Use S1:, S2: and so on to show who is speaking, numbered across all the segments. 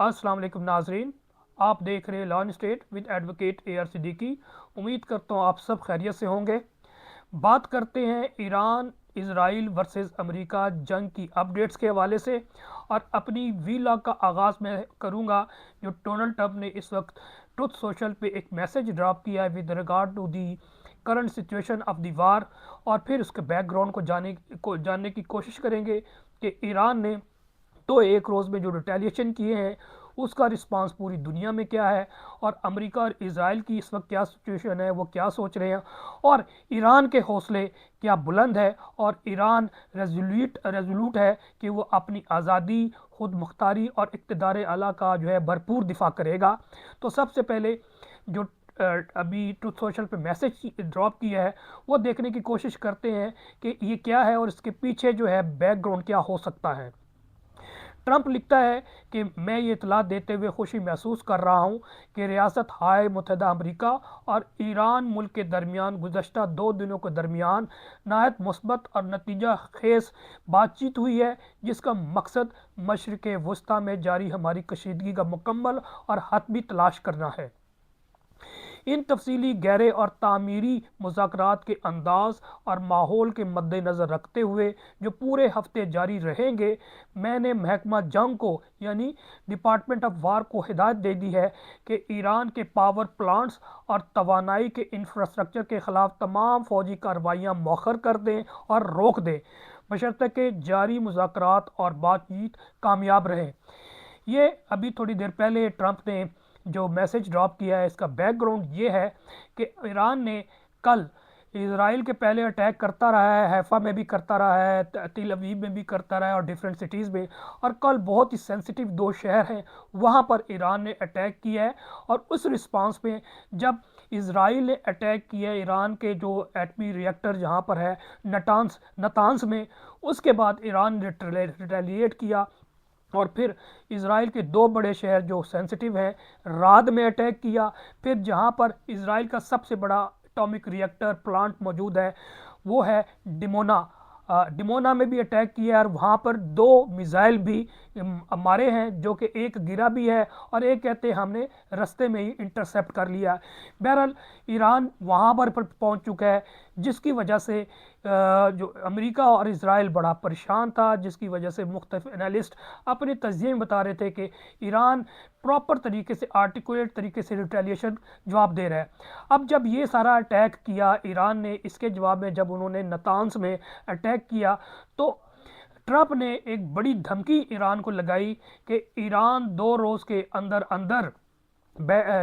S1: अस्सलाम वालेकुम नाजरीन, आप देख रहे हैं launch state with advocate AR Siddiqui. उम्मीद करता हूँ आप सब खैरियत से होंगे। बात करते हैं ईरान इजराइल वर्सेस अमेरिका जंग की अपडेट्स के हवाले से, और अपनी वीलॉग का आगाज़ मैं करूँगा जो डोनाल्ड ट्रंप ने इस वक्त ट्रुथ सोशल पे एक मैसेज ड्रॉप किया है with regard to the current situation of the war, और फिर उसके बैकग्राउंड को जानने की कोशिश करेंगे कि ईरान ने तो एक रोज़ में जो रिटेलिएशन किए हैं उसका रिस्पांस पूरी दुनिया में क्या है, और अमेरिका और इसराइल की इस वक्त क्या सिचुएशन है, वो क्या सोच रहे हैं, और ईरान के हौसले क्या बुलंद है, और ईरान रेजोल्यूट है कि वो अपनी आज़ादी, खुद मुख्तारी और इक़्तिदार आला का जो है भरपूर दिफा करेगा। तो सबसे पहले जो अभी ट्रुथ सोशल पे मैसेज ड्रॉप किया है वो देखने की कोशिश करते हैं कि ये क्या है और इसके पीछे जो है बैकग्राउंड क्या हो सकता है। ट्रंप लिखता है कि मैं ये इतला देते हुए खुशी महसूस कर रहा हूँ कि रियासत हाय मुत्तहदा अमरीका और ईरान मुल्क के दरमियान गुज़श्ता 2 दिनों के दरमियान नहायत मुस्बत और नतीजा खेज बातचीत हुई है, जिसका मकसद मशरिक़ वस्ती में जारी हमारी कशीदगी का मुकम्मल और हतमी तलाश करना है। इन तफसीली गहरे और तामीरी मुज़ाकरात के अंदाज और माहौल के मद्देनज़र रखते हुए जो पूरे हफ्ते जारी रहेंगे, मैंने महकमा जंग को यानी डिपार्टमेंट ऑफ वार को हिदायत दे दी है कि ईरान के पावर प्लांट्स और तवानाई के इंफ्रास्ट्रक्चर के ख़िलाफ़ तमाम फ़ौजी कार्रवाइयाँ मौखर कर दें और रोक दें, बशर्ते कि जारी मुज़ाकरात और बातचीत कामयाब रहें। ये अभी थोड़ी देर पहले ट्रंप ने जो मैसेज ड्रॉप किया है, इसका बैकग्राउंड ये है कि ईरान ने कल इसराइल के पहले अटैक करता रहा है, हैफा में भी करता रहा है, तेल अवीव में भी करता रहा है और डिफरेंट सिटीज़ में, और कल बहुत ही सेंसिटिव 2 शहर हैं वहाँ पर ईरान ने अटैक किया है। और उस रिस्पांस में जब इसराइल ने अटैक किया ईरान के जो एटमी रिएक्टर जहाँ पर है नतांस में, उसके बाद ईरान ने रिटेलिएट किया और फिर इसराइल के 2 बड़े शहर जो सेंसिटिव हैं राद में अटैक किया। फिर जहाँ पर इसराइल का सबसे बड़ा एटॉमिक रिएक्टर प्लांट मौजूद है वो है डिमोना, डिमोना में भी अटैक किया और वहाँ पर 2 मिज़ाइल भी मारे हैं, जो कि एक गिरा भी है और एक कहते हैं हमने रास्ते में ही इंटरसेप्ट कर लिया। बहरहाल ईरान वहाँ पर पहुँच चुका है, जिसकी वजह से जो अमेरिका और इसराइल बड़ा परेशान था, जिसकी वजह से मुख्तलिफ एनालिस्ट अपने तज्ज़िये में बता रहे थे कि ईरान प्रॉपर तरीके से आर्टिकुलेट तरीके से रिटेलिएशन जवाब दे रहा है। अब जब ये सारा अटैक किया ईरान ने, इसके जवाब में जब उन्होंने नतांस में अटैक किया तो ट्रंप ने एक बड़ी धमकी ईरान को लगाई कि ईरान 2 रोज़ के अंदर अंदर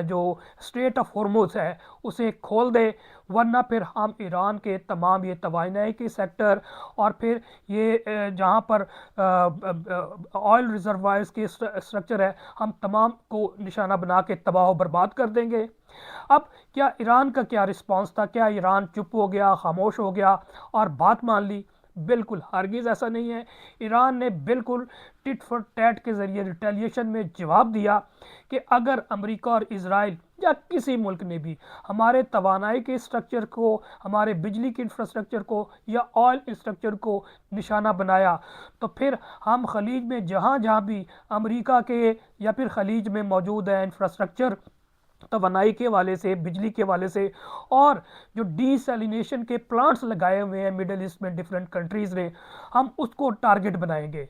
S1: जो स्ट्रेट ऑफ हॉर्मुज़ है उसे खोल दे, वरना फिर हम ईरान के तमाम ये तवानाई के सेक्टर और फिर ये जहाँ पर ऑयल रिजर्वायर्स के स्ट्रक्चर है, हम तमाम को निशाना बना के तबाह बर्बाद कर देंगे। अब क्या ईरान का क्या रिस्पांस था? क्या ईरान चुप हो गया, खामोश हो गया और बात मान ली? बिल्कुल हरगिज़ ऐसा नहीं है। ईरान ने बिल्कुल टिट फॉर टैट के ज़रिए रिटेलिएशन में जवाब दिया कि अगर अमेरिका और इसराइल या किसी मुल्क ने भी हमारे तवानाई के स्ट्रक्चर को, हमारे बिजली के इंफ्रास्ट्रक्चर को या ऑयल स्ट्रक्चर को निशाना बनाया, तो फिर हम खलीज में जहाँ जहाँ भी अमेरिका के या फिर खलीज में मौजूद है इंफ्रास्ट्रक्चर तवानाई के वाले से, बिजली के वाले से, और जो डीसैलिनेशन के प्लांट्स लगाए हुए हैं मिडल ईस्ट में डिफरेंट कंट्रीज़ ने, हम उसको टारगेट बनाएंगे।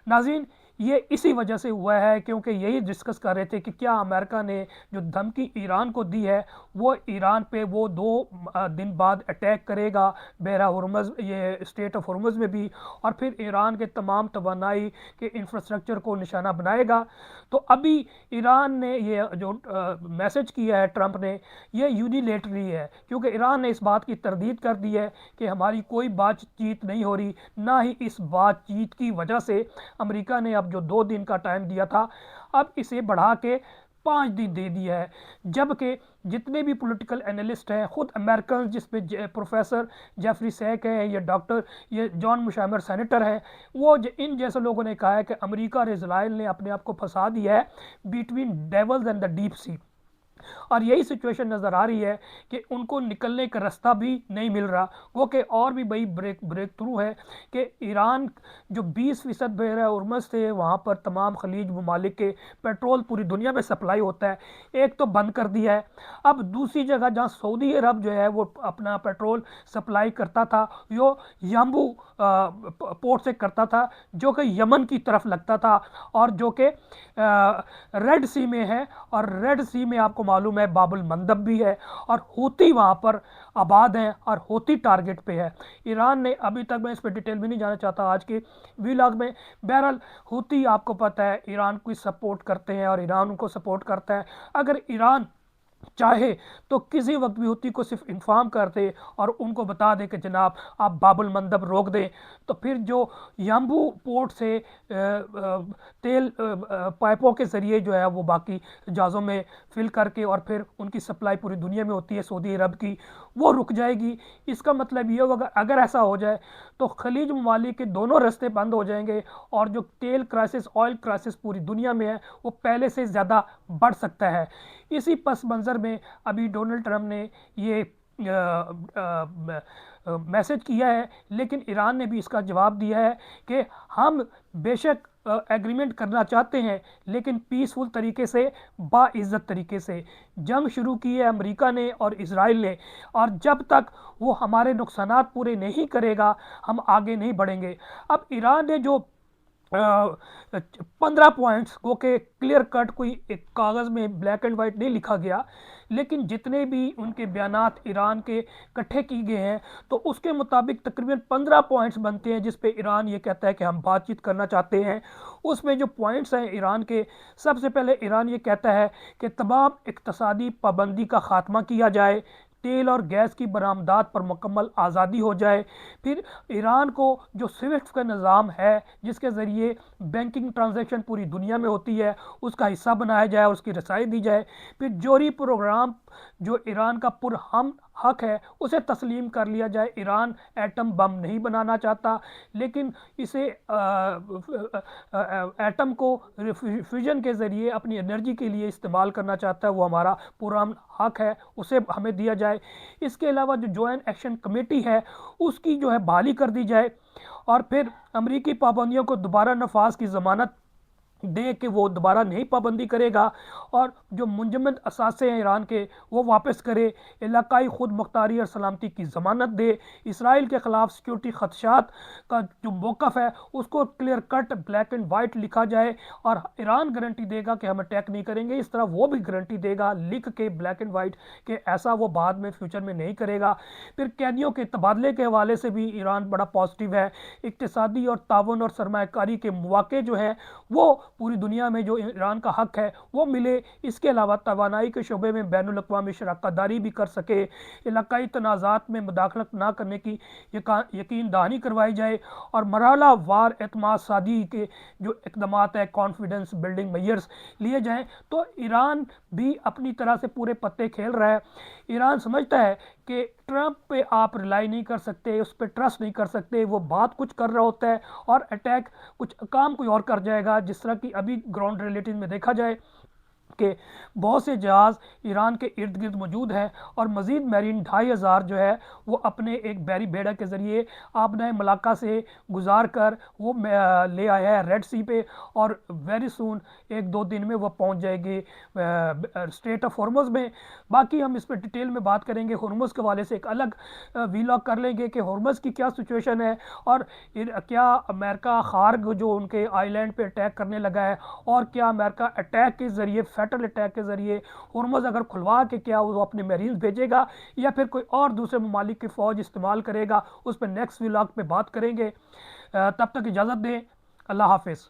S1: नाज़रीन, ये इसी वजह से हुआ है क्योंकि यही डिस्कस कर रहे थे कि क्या अमेरिका ने जो धमकी ईरान को दी है वो ईरान पे वो 2 दिन बाद अटैक करेगा बहरा हुर्मुज़, ये स्टेट ऑफ हुर्मुज़ में भी, और फिर ईरान के तमाम तवानाई के इंफ्रास्ट्रक्चर को निशाना बनाएगा। तो अभी ईरान ने ये जो मैसेज किया है ट्रंप ने, ये यूनिलेटरली है क्योंकि ईरान ने इस बात की तरदीद कर दी है कि हमारी कोई बातचीत नहीं हो रही, ना ही इस बातचीत की वजह से अमेरिका ने अब जो 2 दिन का टाइम दिया था अब इसे बढ़ा के 5 दिन दे दिया है। जबकि जितने भी पॉलिटिकल एनालिस्ट हैं, खुद अमेरिकन जिसमें प्रोफेसर जेफरी सैक है, ये डॉक्टर ये जॉन मुशामर सेनेटर हैं, वो इन जैसे लोगों ने कहा है कि अमेरिका और इसराइल ने अपने आप को फंसा दिया है between dwells and the deep sea. और यही सिचुएशन नज़र आ रही है कि उनको निकलने का रास्ता भी नहीं मिल रहा। वो कि और भी बड़ी ब्रेक थ्रू है कि ईरान जो 20% बहर उर्मुज़ से वहाँ पर तमाम खलीज ममालिक के पेट्रोल पूरी दुनिया में सप्लाई होता है, एक तो बंद कर दिया है। अब दूसरी जगह जहाँ सऊदी अरब जो है वो अपना पेट्रोल सप्लाई करता था, वो यम्बू पोर्ट से करता था, जो कि यमन की तरफ लगता था और जो कि रेड सी में है। और रेड सी में आपको मालूम है बाबुल मंदब भी है और हूती वहाँ पर आबाद हैं और हूती टारगेट पे है। ईरान ने अभी तक, मैं इस पर डिटेल भी नहीं जाना चाहता आज के व्लॉग में, बहरहाल हूती आपको पता है ईरान को सपोर्ट करते हैं और ईरान उनको सपोर्ट करता है। अगर ईरान चाहे तो किसी वक्त भी हूती को सिर्फ इन्फॉर्म कर दे और उनको बता दे कि जनाब आप बाबुल मंदब रोक दें, तो फिर जो यम्बू पोर्ट से तेल पाइपों के ज़रिए जो है वो बाकी जहाज़ों में फिल करके और फिर उनकी सप्लाई पूरी दुनिया में होती है सऊदी अरब की, वो रुक जाएगी। इसका मतलब ये होगा अगर ऐसा हो जाए तो खलीज ममालिक के दोनों रास्ते बंद हो जाएंगे और जो तेल क्राइसिस, ऑयल क्राइसिस पूरी दुनिया में है वो पहले से ज़्यादा बढ़ सकता है। इसी पस मंज़र में अभी डोनाल्ड ट्रंप ने ये मैसेज किया है, लेकिन ईरान ने भी इसका जवाब दिया है कि हम बेशक एग्रीमेंट करना चाहते हैं लेकिन पीसफुल तरीके से, बाइज़्ज़त तरीके से। जंग शुरू की है अमेरिका ने और इज़राइल ने, और जब तक वो हमारे नुकसानात पूरे नहीं करेगा हम आगे नहीं बढ़ेंगे। अब ईरान ने जो 15 पॉइंट्स को के क्लियर कट कोई एक कागज़ में ब्लैक एंड वाइट नहीं लिखा गया, लेकिन जितने भी उनके बयानात ईरान के इकट्ठे किए गए हैं तो उसके मुताबिक तकरीबन 15 पॉइंट्स बनते हैं जिस पे ईरान ये कहता है कि हम बातचीत करना चाहते हैं। उसमें जो पॉइंट्स हैं ईरान के, सबसे पहले ईरान ये कहता है कि तमाम इक़्तिसादी पाबंदी का ख़ात्मा किया जाए, तेल और गैस की बरामदात पर मुकम्मल आज़ादी हो जाए। फिर ईरान को जो स्विफ्ट का निज़ाम है जिसके ज़रिए बैंकिंग ट्रांजैक्शन पूरी दुनिया में होती है उसका हिस्सा बनाया जाए, उसकी रसाई दी जाए। फिर जोहरी प्रोग्राम जो ईरान का पुरहम हक है उसे तस्लीम कर लिया जाए। ईरान एटम बम नहीं बनाना चाहता, लेकिन इसे एटम को फ्यूजन के ज़रिए अपनी एनर्जी के लिए इस्तेमाल करना चाहता है, वो हमारा पुरअमन हक है, उसे हमें दिया जाए। इसके अलावा जो जॉइंट एक्शन कमेटी है उसकी जो है बहाली कर दी जाए, और फिर अमरीकी पाबंदियों को दोबारा नफाज की ज़मानत दे कि वो दोबारा नहीं पाबंदी करेगा, और जो मुंजमद असासे हैं ईरान के वो वापस करे, इलाकाई खुद मुख्तारी और सलामती की ज़मानत दे, इसराइल के ख़िलाफ़ सिक्योरिटी ख़दशात का जो मौक़िफ़ है उसको clear cut black and white लिखा जाए, और ईरान गारंटी देगा कि हम अटैक नहीं करेंगे, इस तरह वो भी गारंटी देगा लिख के ब्लैक एंड वाइट कि ऐसा वो बाद में फ्यूचर में नहीं करेगा। फिर कैदियों के तबादले के हवाले से भी ईरान बड़ा पॉजिटिव है। इक़्तिसादी और ताउन और सरमायाकारी के मौक़े जो हैं वो पूरी दुनिया में जो ईरान का हक है वो मिले। इसके अलावा तवानाई के शोबे में बैनुल अक़वामी शराकतदारी भी कर सके, इलाकाई तनाज़ात में मुदाखलत ना करने की यकीन दहानी करवाई जाए, और मरहला वार एतमाद सादी के जो इक़दामात है, कॉन्फिडेंस बिल्डिंग मेजर्स लिए जाएँ। तो ईरान भी अपनी तरह से पूरे पत्ते खेल रहा है। ईरान समझता है कि ट्रंप पे आप रिलाई नहीं कर सकते, उस पर ट्रस्ट नहीं कर सकते, वो बात कुछ कर रहा होता है और अटैक कुछ काम कोई और कर जाएगा। जिस तरह की अभी ग्राउंड रियलिटी में देखा जाए कि बहुत से जहाज़ ईरान के इर्द गिर्द मौजूद हैं और मज़ीद मैरीन 2500 जो है वो अपने एक बैरी बेड़ा के ज़रिए आबना मलाका से गुजार कर वो ले आया है रेड सी पे, और वेरी सून 1-2 दिन में वो पहुंच जाएगी स्ट्रेट ऑफ हॉर्मुज़ में। बाकी हम इस पर डिटेल में बात करेंगे, हॉर्मुज़ के वाले से एक अलग वीलॉग कर लेंगे कि हॉर्मुज़ की क्या सिचुएशन है, और क्या अमेरिका खार्ग जो उनके आइलैंड पे अटैक करने लगा है, और क्या अमेरिका अटैक के ज़रिए फैटल अटैक के ज़रिए हॉर्मुज़ अगर खुलवा के क्या वो अपने मरीन्स भेजेगा या फिर कोई और दूसरे ममालिक की फ़ौज इस्तेमाल करेगा, उस पर नेक्स्ट व्लॉग पे बात करेंगे। तब तक इजाज़त दें, अल्लाह हाफ़िज़।